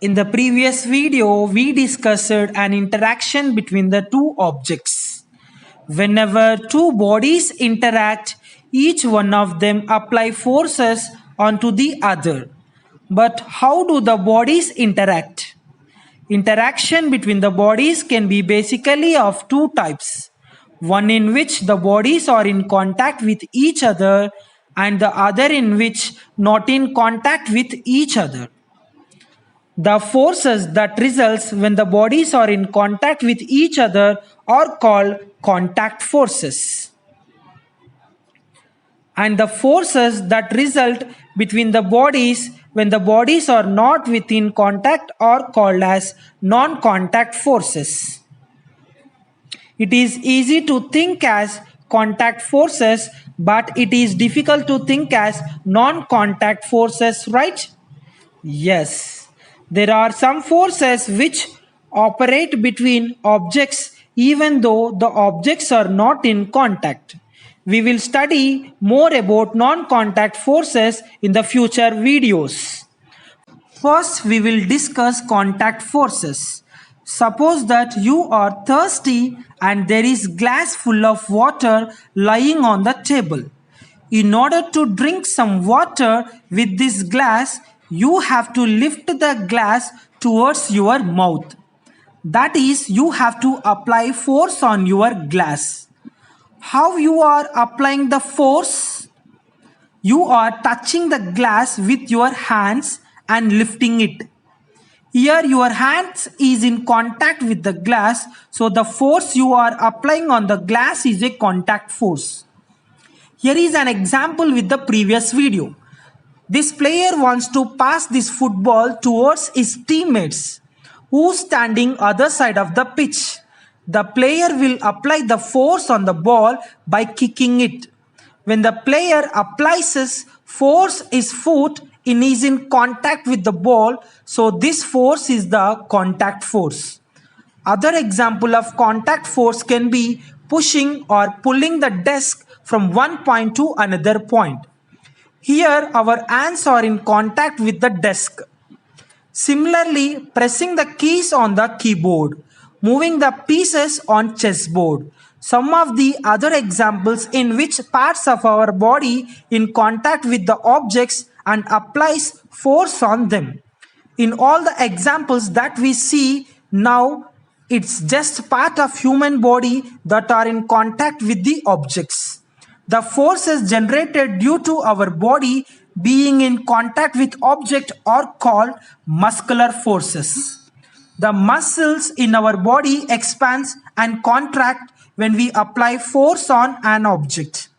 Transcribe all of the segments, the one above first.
In the previous video, we discussed an interaction between the two objects. Whenever two bodies interact, each one of them apply forces onto the other. But how do the bodies interact? Interaction between the bodies can be basically of two types. One in which the bodies are in contact with each other and the other in which not in contact with each other. The forces that results when the bodies are in contact with each other are called contact forces. And the forces that result between the bodies when the bodies are not within contact are called as non-contact forces. It is easy to think as contact forces, but it is difficult to think as non-contact forces, right? Yes. There are some forces which operate between objects even though the objects are not in contact. We will study more about non-contact forces in the future videos. First, we will discuss contact forces. Suppose that you are thirsty and there is glass full of water lying on the table. In order to drink some water with this glass, you have to lift the glass towards your mouth. That is, you have to apply force on your glass. How you are applying the force? You are touching the glass with your hands and lifting it. Here your hands is in contact with the glass, so the force you are applying on the glass is a contact force. Here is an example with the previous video. This player wants to pass this football towards his teammates who standing other side of the pitch. The player will apply the force on the ball by kicking it. When the player applies his force, his foot is in contact with the ball, so this force is the contact force. Other example of contact force can be pushing or pulling the desk from one point to another point. Here our hands are in contact with the desk. Similarly, pressing the keys on the keyboard, moving the pieces on chessboard. Some of the other examples in which parts of our body in contact with the objects and applies force on them. In all the examples that we see now, it's just part of human body that are in contact with the objects. The forces generated due to our body being in contact with object are called muscular forces. The muscles in our body expand and contract when we apply force on an object.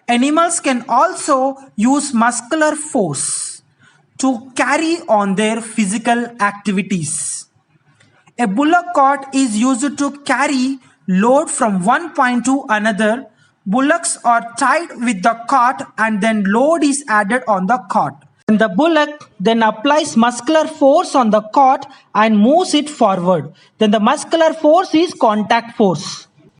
Animals can also use muscular force to carry on their physical activities. A bullock cart is used to carry load from one point to another. Bullocks are tied with the cart and then load is added on the cart. And the bullock then applies muscular force on the cart and moves it forward. Then the muscular force is contact force.